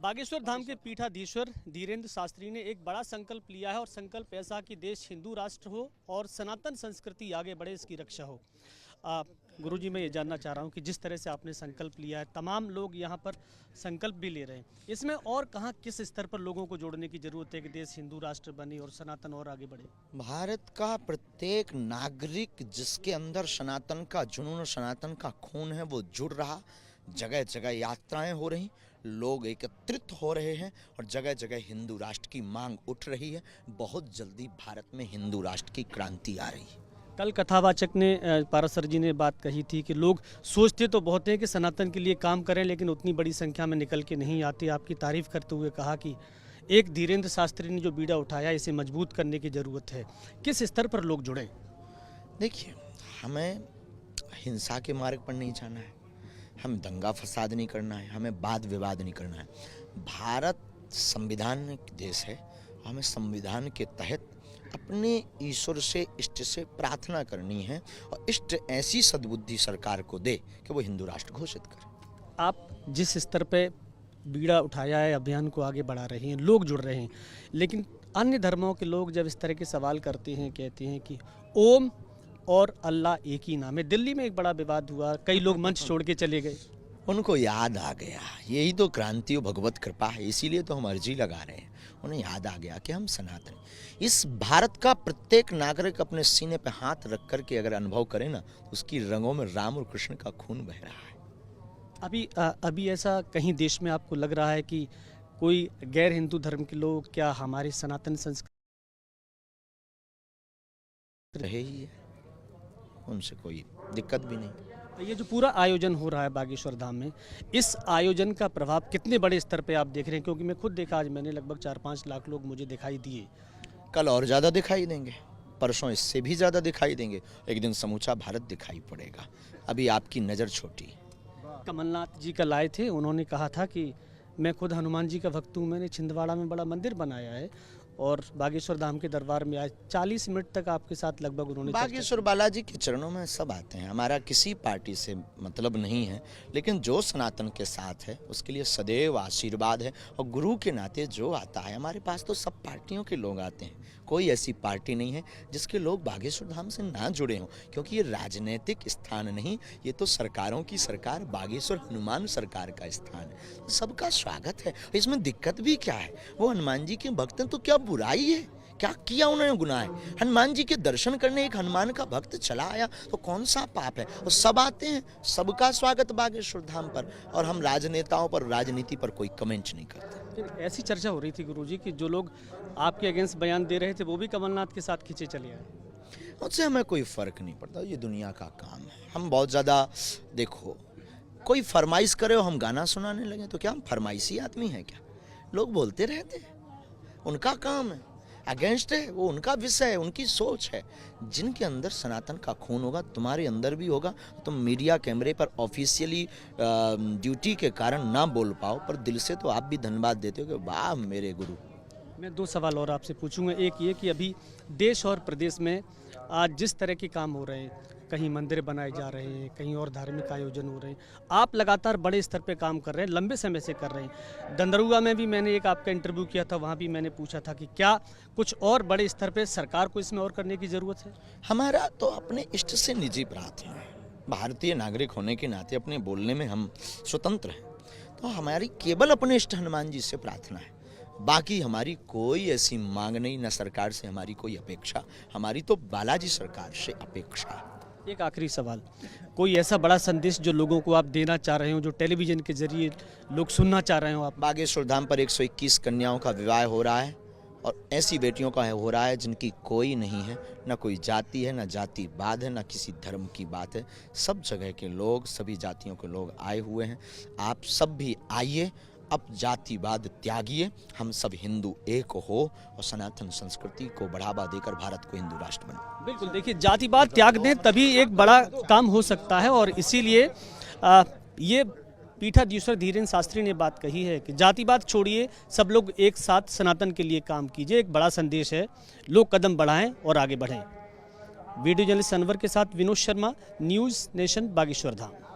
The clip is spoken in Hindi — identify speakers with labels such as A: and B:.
A: बागेश्वर धाम के पीठाधीश्वर धीरेन्द्र शास्त्री ने एक बड़ा संकल्प लिया है और संकल्प ऐसा कि देश हिंदू राष्ट्र हो और सनातन संस्कृति आगे बढ़े, इसकी रक्षा हो। गुरुजी, मैं ये जानना चाह रहा हूँ कि जिस तरह से आपने संकल्प लिया है, तमाम लोग यहाँ पर संकल्प भी ले रहे हैं, इसमें और कहाँ किस स्तर पर लोगों को जोड़ने की जरूरत है कि देश हिंदू राष्ट्र बने और सनातन और आगे बढ़े?
B: भारत का प्रत्येक नागरिक जिसके अंदर सनातन का जुनून, सनातन का खून है, वो जुड़ रहा। जगह जगह यात्राएं हो रही, लोग एकत्रित हो रहे हैं और जगह जगह हिंदू राष्ट्र की मांग उठ रही है। बहुत जल्दी भारत में हिंदू राष्ट्र की क्रांति आ रही है।
A: कल कथावाचक ने पारासर जी ने बात कही थी कि लोग सोचते तो बहुत हैं कि सनातन के लिए काम करें, लेकिन उतनी बड़ी संख्या में निकल के नहीं आते। आपकी तारीफ करते हुए कहा कि एक धीरेन्द्र शास्त्री ने जो बीड़ा उठाया, इसे मजबूत करने की ज़रूरत है। किस स्तर पर लोग जुड़ें?
B: देखिए, हमें हिंसा के मार्ग पर नहीं जाना है, हमें दंगा फसाद नहीं करना है, हमें वाद विवाद नहीं करना है। भारत संविधान देश है, हमें संविधान के तहत अपने ईश्वर से, इष्ट से प्रार्थना करनी है और इष्ट ऐसी सद्बुद्धि सरकार को दे कि वो हिंदू राष्ट्र घोषित करे।
A: आप जिस स्तर पे बीड़ा उठाया है, अभियान को आगे बढ़ा रहे हैं, लोग जुड़ रहे हैं, लेकिन अन्य धर्मों के लोग जब इस तरह के सवाल करते हैं, कहते हैं कि ओम और अल्लाह एक ही नाम है। दिल्ली में एक बड़ा विवाद हुआ, कई लोग मंच छोड़ के चले गए।
B: उनको याद आ गया, यही तो क्रांति और भगवत कृपा है, इसीलिए तो हम अर्जी लगा रहे हैं। उन्हें याद आ गया कि हम सनातन। इस भारत का प्रत्येक नागरिक अपने सीने पे हाथ रख कर के अगर अनुभव करे ना, तो उसकी रंगों में राम और कृष्ण का खून बह रहा है।
A: अभी ऐसा कहीं देश में आपको लग रहा है कि कोई गैर हिंदू धर्म के लोग क्या हमारी सनातन संस्कृति
B: रहे ही है, उनसे कोई दिक्कत भी नहीं।
A: ये जो पूरा आयोजन हो रहा है बागेश्वर धाम में, इस आयोजन का प्रभाव कितने बड़े स्तर पे आप देख रहे हैं? क्योंकि मैं खुद देखा, आज मैंने लगभग 4-5 लाख लोग मुझे दिखाई दिए।
B: कल और ज़्यादा दिखाई देंगे, परसों इससे भी ज़्यादा दिखाई देंगे, एक दिन समूचा भारत दिखाई पड़ेगा। अभी आपकी नज़र छोटी।
A: कमलनाथ जी कल आए थे, उन्होंने कहा था कि मैं खुद हनुमान जी का भक्त हूँ, मैंने छिंदवाड़ा में बड़ा मंदिर बनाया है और बागेश्वर धाम के दरबार में आज 40 मिनट तक आपके साथ लगभग उन्होंने
B: बागेश्वर बालाजी के चरणों में सब आते हैं। हमारा किसी पार्टी से मतलब नहीं है, लेकिन जो सनातन के साथ है उसके लिए सदैव आशीर्वाद है। और गुरु के नाते जो आता है, हमारे पास तो सब पार्टियों के लोग आते हैं, कोई ऐसी पार्टी नहीं है जिसके लोग बागेश्वर धाम से ना जुड़े हों। क्योंकि ये राजनीतिक स्थान नहीं, ये तो सरकारों की सरकार, बागेश्वर हनुमान सरकार का स्थान है। सबका स्वागत है, इसमें दिक्कत भी क्या है? वो हनुमान जी के भक्त हैं तो क्या बुराई है? क्या किया उन्होंने गुनाह है? हनुमान जी के दर्शन करने एक हनुमान का भक्त चला आया तो कौन सा पाप है? और सब आते हैं, सबका स्वागत बागेश्वर धाम पर। और हम राजनेताओं पर, राजनीति पर कोई कमेंट नहीं करते।
A: ऐसी चर्चा हो रही थी गुरुजी कि जो लोग आपके अगेंस्ट बयान दे रहे थे वो भी कमलनाथ के साथ खींचे चले आए।
B: उससे हमें कोई फर्क नहीं पड़ता, ये दुनिया का काम है। हम बहुत ज़्यादा, देखो, कोई फरमाइश करे और हम गाना सुनाने लगे तो क्या हम फरमाइशी आदमी हैं क्या? लोग बोलते रहते हैं, उनका काम है, अगेंस्ट है, वो उनका विषय है, उनकी सोच है। जिनके अंदर सनातन का खून होगा, तुम्हारे अंदर भी होगा। तुम मीडिया कैमरे पर ऑफिशियली ड्यूटी के कारण ना बोल पाओ, पर दिल से तो आप भी धन्यवाद देते हो कि वाह मेरे गुरु।
A: मैं 2 सवाल और आपसे पूछूंगा। एक ये कि अभी देश और प्रदेश में आज जिस तरह के काम हो रहे हैं, कहीं मंदिर बनाए जा रहे हैं, कहीं और धार्मिक आयोजन हो रहे हैं, आप लगातार बड़े स्तर पे काम कर रहे हैं, लंबे समय से कर रहे हैं। दंदरुआ में भी मैंने एक आपका इंटरव्यू किया था, वहाँ भी मैंने पूछा था कि क्या कुछ और बड़े स्तर पे सरकार को इसमें और करने की ज़रूरत है?
B: हमारा तो अपने इष्ट से निजी प्रार्थना है। भारतीय नागरिक होने के नाते अपने बोलने में हम स्वतंत्र हैं, तो हमारी केवल अपने इष्ट हनुमान जी से प्रार्थना है। बाकी हमारी कोई ऐसी मांग नहीं, न सरकार से हमारी कोई अपेक्षा। हमारी तो बालाजी सरकार से अपेक्षा है।
A: एक आखिरी सवाल, कोई ऐसा बड़ा संदेश जो लोगों को आप देना चाह रहे हो, जो टेलीविज़न के जरिए लोग सुनना चाह रहे हो आप?
B: बागेश्वर धाम पर 121 कन्याओं का विवाह हो रहा है और ऐसी बेटियों का हो रहा है जिनकी कोई नहीं है, न कोई जाति है, न जातिवाद है, न किसी धर्म की बात है। सब जगह के लोग, सभी जातियों के लोग आए हुए हैं। आप सब भी आइए, अब जातिवाद त्यागिए, हम सब हिंदू एक हो और सनातन संस्कृति को बढ़ावा देकर भारत को हिंदू राष्ट्र बनाए।
A: बिल्कुल, देखिए, जातिवाद त्याग दें तभी एक बड़ा काम हो सकता है। और इसीलिए ये पीठाधीश्वर धीरेन्द्र शास्त्री ने बात कही है कि जातिवाद छोड़िए, सब लोग एक साथ सनातन के लिए काम कीजिए। एक बड़ा संदेश है, लोग कदम बढ़ाएं और आगे बढ़ें। वीडियो जर्नलिस्ट अनवर के साथ विनोद शर्मा, न्यूज़ नेशन, बागेश्वर धाम।